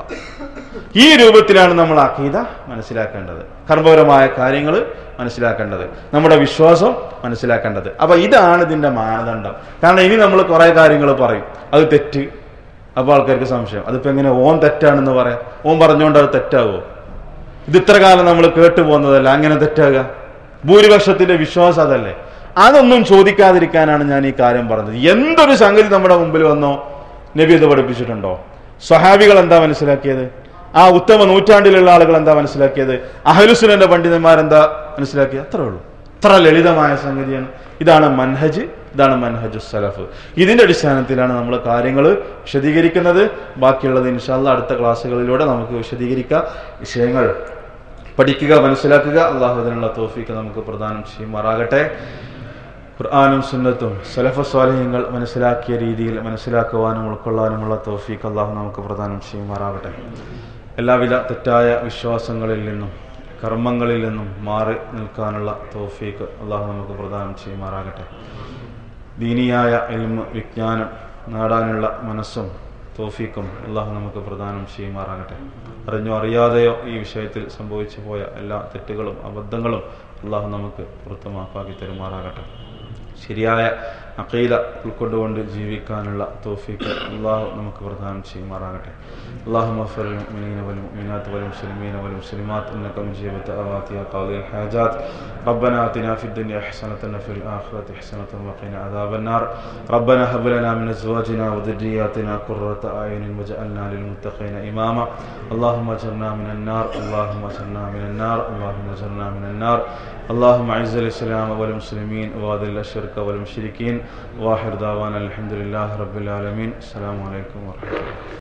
ഈ രൂപത്തിലാണ് നമ്മൾ അഖീദ മനസ്സിലാക്കേണ്ടത്, കർമ്മപരമായ കാര്യങ്ങൾ മനസ്സിലാക്കേണ്ടത്, നമ്മുടെ വിശ്വാസം മനസ്സിലാക്കേണ്ടത്. അപ്പൊ ഇതാണ് ഇതിന്റെ മാനദണ്ഡം. കാരണം ഇനി നമ്മൾ കുറെ കാര്യങ്ങൾ പറയും, അത് തെറ്റ്. അപ്പൊ ആൾക്കാർക്ക് സംശയം, അതിപ്പോ എങ്ങനെ ഓൻ തെറ്റാണെന്ന് പറയാം? ഓൻ പറഞ്ഞുകൊണ്ട് അത് തെറ്റാകുമോ? ഇത് ഇത്ര കാലം നമ്മൾ കേട്ടു പോകുന്നതല്ല, അങ്ങനെ തെറ്റാകുക? ഭൂരിപക്ഷത്തിന്റെ വിശ്വാസം അതല്ലേ? അതൊന്നും ചോദിക്കാതിരിക്കാനാണ് ഞാൻ ഈ കാര്യം പറഞ്ഞത്. എന്തൊരു സംഗതി നമ്മുടെ മുമ്പിൽ വന്നോ, നബി ഇത് പഠിപ്പിച്ചിട്ടുണ്ടോ? സ്വഹാബികൾ എന്താ മനസ്സിലാക്കിയത്? ആ ഉത്തമ നൂറ്റാണ്ടിലുള്ള ആളുകൾ എന്താ മനസ്സിലാക്കിയത്? അഹ്ലുസുന്നന്റെ പണ്ഡിതന്മാരെന്താ മനസ്സിലാക്കിയത്? അത്രേ ഉള്ളൂ. അത്ര ലളിതമായ സംഗതിയാണ്. ഇതാണ് മൻഹജ്, ഇതാണ് മൻഹജു സലഫ്. ഇതിന്റെ അടിസ്ഥാനത്തിലാണ് നമ്മൾ കാര്യങ്ങൾ വിശദീകരിക്കുന്നത്. ബാക്കിയുള്ളത് ഇൻഷാ അല്ലാഹ് അടുത്ത ക്ലാസ്സുകളിലൂടെ നമുക്ക് വിശദീകരിക്കാം. വിഷയങ്ങൾ പഠിക്കുക, മനസ്സിലാക്കുക. അള്ളാഹു അതിനുള്ള തൗഫീഖ് നമുക്ക് പ്രദാനം ചെയ്യുമാറാകട്ടെ. ഖുർആനും സുന്നത്തും സലഫ് സ്വാലിഹീങ്ങൾ മനസ്സിലാക്കിയ രീതിയിൽ മനസ്സിലാക്കുവാനും ഉൾക്കൊള്ളാനുമുള്ള തൗഫീഖ് അള്ളാഹു നമുക്ക് പ്രദാനം ചെയ്യുമാറാകട്ടെ. എല്ലാവിധ തെറ്റായ വിശ്വാസങ്ങളിൽ നിന്നും കർമ്മങ്ങളിൽ നിന്നും മാറി നിൽക്കാനുള്ള തൗഫീഖ് അള്ളാഹു നമുക്ക് പ്രദാനം ചെയ്യുമാറാകട്ടെ. ദീനിയായ ഇൽമ്, വിജ്ഞാനം നേടാനുള്ള മനസ്സും തൗഫീഖും അള്ളാഹു നമുക്ക് പ്രദാനം ചെയ്യുമാറാകട്ടെ. അറിഞ്ഞോ അറിയാതെയോ ഈ വിഷയത്തിൽ സംഭവിച്ചു പോയ എല്ലാ തെറ്റുകളും അബദ്ധങ്ങളും അള്ളാഹു നമുക്ക് പുറത്തുമാക്കി തരുമാറാകട്ടെ. ശരിയായ അഖീദ ഉൾക്കൊണ്ടുകൊണ്ട് ജീവിക്കാനുള്ള തൗഫീഖ് അള്ളാഹു നമുക്ക് പ്രദാനം ചെയ്യുമാറാകട്ടെ. اللهم اغفر للمؤمنين والمؤمنات والمسلمين والمسلمات انك مجيب الدعوات يا قاضي الحاجات. ربنا آتنا في الدنيا حسنة وفي الآخرة حسنة وقنا عذاب النار. ربنا هب لنا من ازواجنا وذرياتنا قرة اعين واجعلنا للمتقين اماما. اللهم اجرنا من النار، اللهم اجرنا من النار، اللهم اجرنا من النار. اللهم اعز الاسلام والمسلمين واذل الشرك والمشركين. واخر دعوانا الحمد لله رب العالمين. السلام عليكم ورحمة الله.